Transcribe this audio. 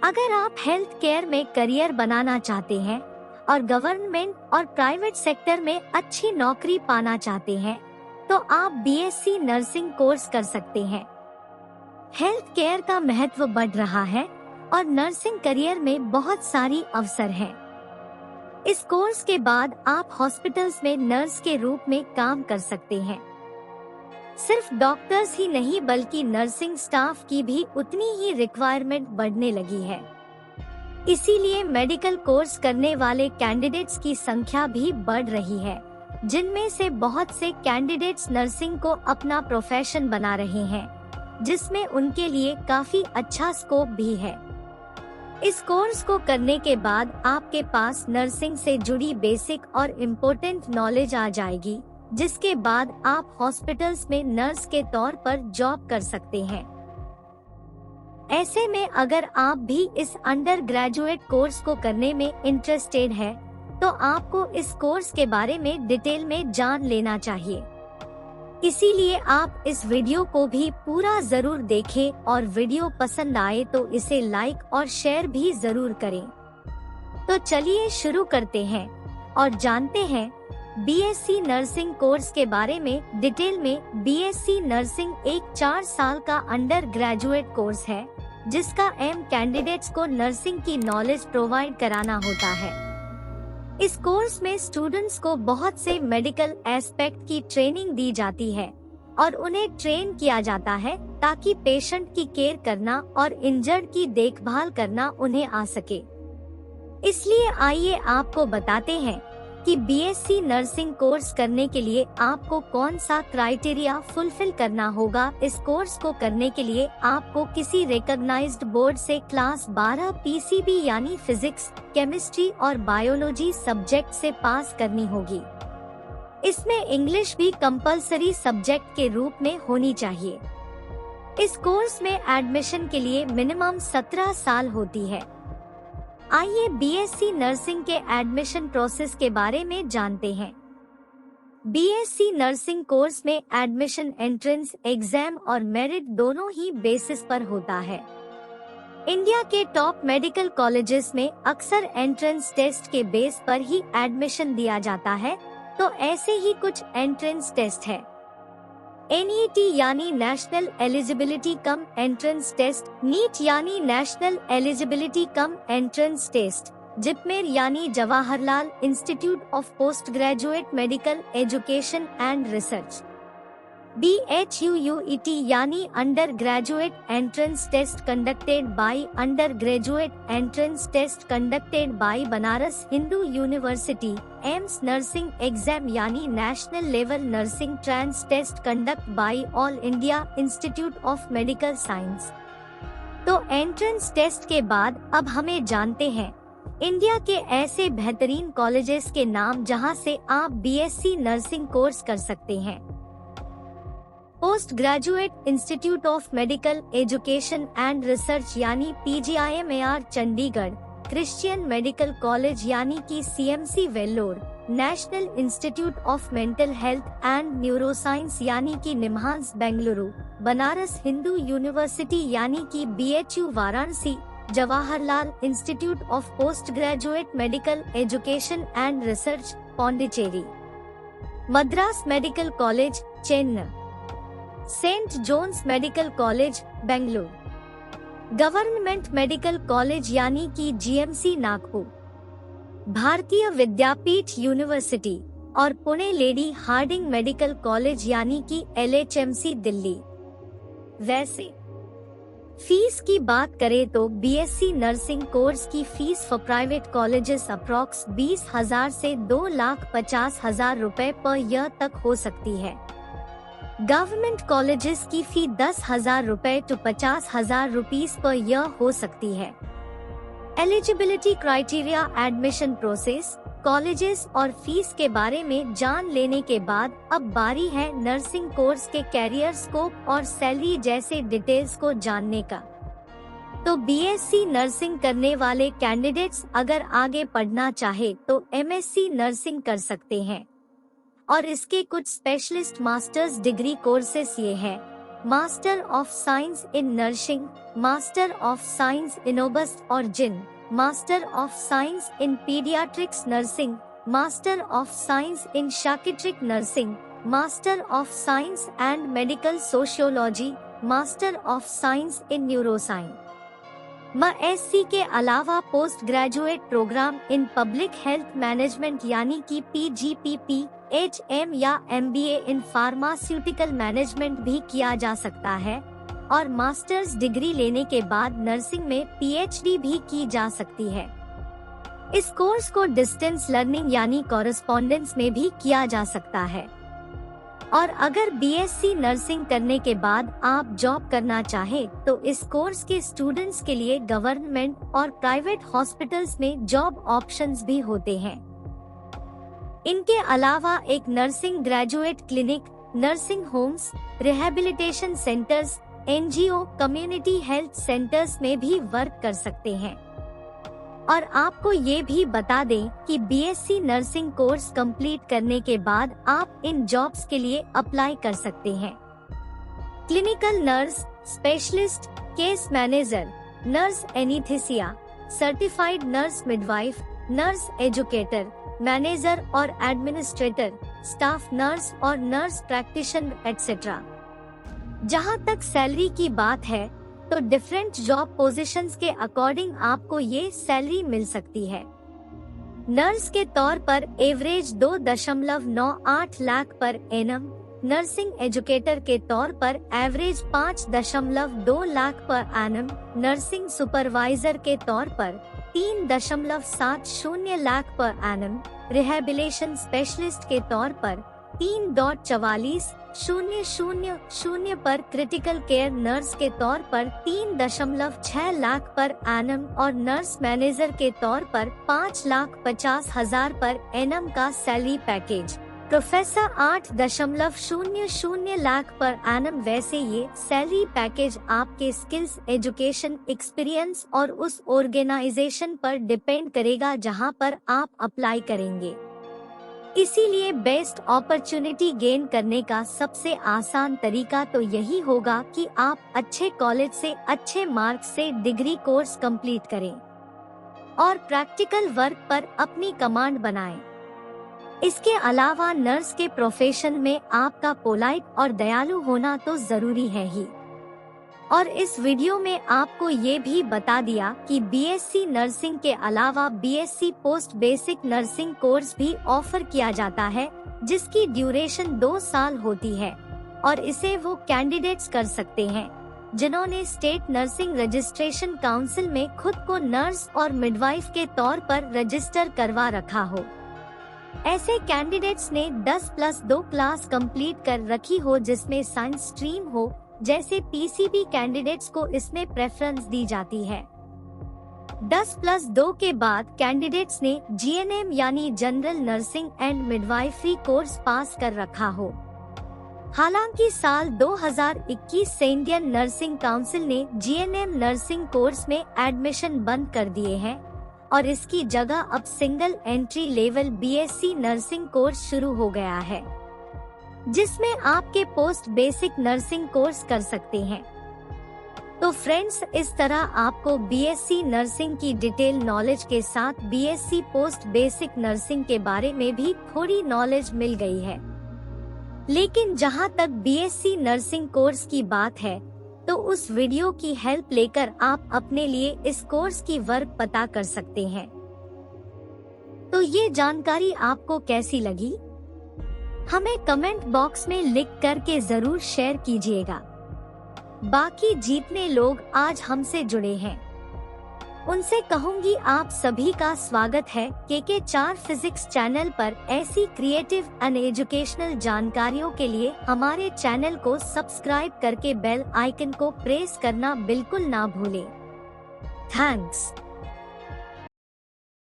अगर आप health care में करियर बनाना चाहते हैं और गवर्नमेंट और प्राइवेट सेक्टर में अच्छी नौकरी पाना चाहते हैं, तो आप बीएससी नर्सिंग कोर्स कर सकते हैं। हेल्थ केयर का महत्व बढ़ रहा है और नर्सिंग करियर में बहुत सारी अवसर हैं। इस कोर्स के बाद आप हॉस्पिटल्स में नर्स के रूप में काम कर सकते हैं। सिर्फ डॉक्टर्स ही नहीं बल्कि नर्सिंग स्टाफ की भी उतनी ही रिक्वायरमेंट बढ़ने लगी है। इसीलिए मेडिकल कोर्स करने वाले कैंडिडेट्स की संख्या भी बढ़ रही है, जिनमें से बहुत से कैंडिडेट्स नर्सिंग को अपना प्रोफेशन बना रहे हैं, जिसमें उनके लिए काफी अच्छा स्कोप भी है। इस कोर्स को करने के बाद आपके पास नर्सिंग से जुड़ी बेसिक और इम्पोर्टेंट नॉलेज आ जाएगी, जिसके बाद आप हॉस्पिटल्स में नर्स के तौर पर जॉब कर सकते हैं। ऐसे में अगर आप भी इस अंडर ग्रेजुएट कोर्स को करने में इंटरेस्टेड है, तो आपको इस कोर्स के बारे में डिटेल में जान लेना चाहिए। इसीलिए आप इस वीडियो को भी पूरा जरूर देखें और वीडियो पसंद आए तो इसे लाइक और शेयर भी जरूर करें। तो चलिए शुरू करते हैं और जानते हैं बीएससी नर्सिंग कोर्स के बारे में डिटेल में। बीएससी नर्सिंग एक 4 साल का अंडर ग्रेजुएट कोर्स है, जिसका एम कैंडिडेट्स को नर्सिंग की नॉलेज प्रोवाइड कराना होता है। इस कोर्स में स्टूडेंट्स को बहुत से मेडिकल एस्पेक्ट की ट्रेनिंग दी जाती है और उन्हें ट्रेन किया जाता है ताकि पेशेंट की केयर करना और इंजर्ड की देखभाल करना उन्हें आ सके। इसलिए आइए आपको बताते हैं कि बीएससी नर्सिंग कोर्स करने के लिए आपको कौन सा क्राइटेरिया फुलफिल करना होगा। इस कोर्स को करने के लिए आपको किसी रिकॉग्नाइज्ड बोर्ड से क्लास 12 पीसीबी यानी फिजिक्स, केमिस्ट्री और बायोलॉजी सब्जेक्ट से पास करनी होगी। इसमें इंग्लिश भी कंपलसरी सब्जेक्ट के रूप में होनी चाहिए। इस कोर्स में एडमिशन के लिए मिनिमम 17 साल होती है। आइए बीएससी नर्सिंग के एडमिशन प्रोसेस के बारे में जानते हैं। बीएससी नर्सिंग कोर्स में एडमिशन एंट्रेंस एग्जाम और मेरिट दोनों ही बेसिस पर होता है। इंडिया के टॉप मेडिकल कॉलेजेस में अक्सर एंट्रेंस टेस्ट के बेस पर ही एडमिशन दिया जाता है, तो ऐसे ही कुछ एंट्रेंस टेस्ट है। NET यानी national eligibility cum entrance test, NEET यानी national eligibility cum entrance test, JIPMER यानी Jawaharlal institute of post graduate medical education and research, BHUUET यानी undergraduate entrance test conducted by undergraduate entrance test conducted by Banaras Hindu university, AIIMS nursing exam यानी national level nursing entrance test conduct by all India institute of medical science. तो entrance test के बाद अब हमें जानते हैं India के ऐसे बेहतरीन कॉलेजेस के नाम जहां से आप बीएससी नर्सिंग कोर्स कर सकते हैं। Post graduate institute of medical education and research यानी PGIMAR Chandigarh, Christian medical college यानी कि CMC Vellore, national institute of mental health and neuroscience यानी कि निम्हांस बेंगलुरु, बनारस हिंदू यूनिवर्सिटी यानी कि BHU Varanasi, Jawaharlal institute of post graduate medical education and research Pondicherry, Madras medical college Chennai, saint John's medical college Bengaluru, government medical college यानी कि GMC Nagpur, Bharati Vidyapeeth university और Pune lady Hardinge medical college यानी कि LHMC Delhi. वैसे फीस की बात करें तो बीएससी नर्सिंग कोर्स की fees for private colleges approx 20,000 से 2,50,000 रुपए पर ईयर तक हो सकती है। गवर्नमेंट कॉलेजेस की फी 10,000 रुपए टू 50,000 रुपीस पर ईयर हो सकती है। Eligibility criteria, admission process, colleges और फीस के बारे में जान लेने के बाद अब बारी है नर्सिंग कोर्स के कैरियर स्कोप और सैलरी जैसे डिटेल्स को जानने का। तो बीएससी नर्सिंग करने वाले कैंडिडेट्स अगर आगे पढ़ना चाहे तो MSc नर्सिंग कर सकते हैं और इसके कुछ स्पेशलिस्ट मास्टर्स डिग्री कोर्सेस ये हैं: master of science in nursing, master of science in obs और gyn, master of science in paediatrics nursing, master of science in psychiatric nursing, master of science and medical sociology, master of science in neuroscience. MSc के अलावा postgraduate programme in public health management यानी कि PGPP, HM या MBA in pharmaceutical management भी किया जा सकता है और मास्टर्स डिग्री लेने के बाद नर्सिंग में PhD भी की जा सकती है। इस कोर्स को डिस्टेंस लर्निंग यानी कॉरेस्पॉन्डेंस में भी किया जा सकता है। और अगर BSc नर्सिंग करने के बाद आप जॉब करना चाहे तो इस कोर्स के स्टूडेंट्स के लिए गवर्नमेंट और प्राइवेट हॉस्पिटल्स में जॉब ऑप्शंस भी होते हैं। इनके अलावा एक nursing graduate clinic, nursing homes, rehabilitation centres, NGO, community health centres में भी वर्क कर सकते हैं। और आपको ये भी बता दें कि BSc नर्सिंग कोर्स कंप्लीट करने के बाद आप इन जॉब्स के लिए अप्लाई कर सकते हैं। Clinical nurse, specialist, case manager, nurse anaesthesia, certified nurse midwife, nurse educator, manager और एडमिनिस्ट्रेटर, स्टाफ नर्स और नर्स प्रैक्टिशनर एक्सेट्रा। जहां तक सैलरी की बात है तो डिफरेंट जॉब पोजीशंस के अकॉर्डिंग आपको ये सैलरी मिल सकती है। नर्स के तौर पर average 2.98 lakh per annum, nursing educator के तौर पर average 5.2 lakh per annum, nursing supervisor के तौर पर 3.70 lakh per annum, rehabilitation specialist के तौर पर 3.4400 पर, क्रिटिकल केयर नर्स के तौर पर 3.6 लाख पर एनम और नर्स मैनेजर के तौर पर 5,50,000 पर एनम का salary package, professor 8.00 lakh per annum. वैसे ये सैलरी पैकेज आपके स्किल्स, एजुकेशन, एक्सपीरियंस और उस ऑर्गेनाइजेशन पर डिपेंड करेगा जहां पर आप अप्लाई करेंगे। इसीलिए बेस्ट अपॉर्चुनिटी गेन करने का सबसे आसान तरीका तो यही होगा कि आप अच्छे कॉलेज से अच्छे मार्क्स से डिग्री कोर्स कंप्लीट करें और प्रैक्टिकल वर्क पर अपनी कमांड बनाएं। इसके अलावा नर्स के प्रोफेशन में आपका पोलाइट और दयालु होना तो जरूरी है ही। और इस वीडियो में आपको ये भी बता दिया कि BSc नर्सिंग के अलावा BSc post basic nursing course भी ऑफर किया जाता है, जिसकी ड्यूरेशन 2 साल होती है और इसे वो कैंडिडेट्स कर सकते हैं जिन्होंने स्टेट नर्सिंग रजिस्ट्रेशन काउंसिल में खुद को नर्स और मिडवाइफ के तौर पर रजिस्टर करवा रखा हो। ऐसे कैंडिडेट्स ने 10+2 क्लास कंप्लीट कर रखी हो जिसमें साइंस स्ट्रीम हो, जैसे PCB कैंडिडेट्स को इसमें प्रेफरेंस दी जाती है। 10+2 के बाद कैंडिडेट्स ने GNM यानी general nursing and midwifery course pass कर रखा हो। हालांकि साल 2021 से इंडियन नर्सिंग काउंसिल ने GNM नर्सिंग कोर्स में एडमिशन बंद कर दिए हैं और इसकी जगह अब single entry level BSc nursing course शुरू हो गया है, जिसमें आपके पोस्ट बेसिक नर्सिंग कोर्स कर सकते हैं। तो फ्रेंड्स, इस तरह आपको BSc नर्सिंग की डिटेल नॉलेज के साथ BSc पोस्ट बेसिक नर्सिंग के बारे में भी थोड़ी नॉलेज मिल गई है। लेकिन जहां तक BSc नर्सिंग कोर्स की बात है तो उस वीडियो की हेल्प लेकर आप अपने लिए इस कोर्स की वर्क पता कर सकते हैं। तो ये जानकारी आपको कैसी लगी? हमें कमेंट बॉक्स में लिख करके जरूर शेयर कीजिएगा। बाकी जितने लोग आज हमसे जुड़े हैं उनसे कहूंगी आप सभी का स्वागत है KK 4 फिजिक्स चैनल पर। ऐसी क्रिएटिव एंड एजुकेशनल जानकारियों के लिए हमारे चैनल को सब्सक्राइब करके बेल आइकन को प्रेस करना बिल्कुल ना भूलें। थैंक्स।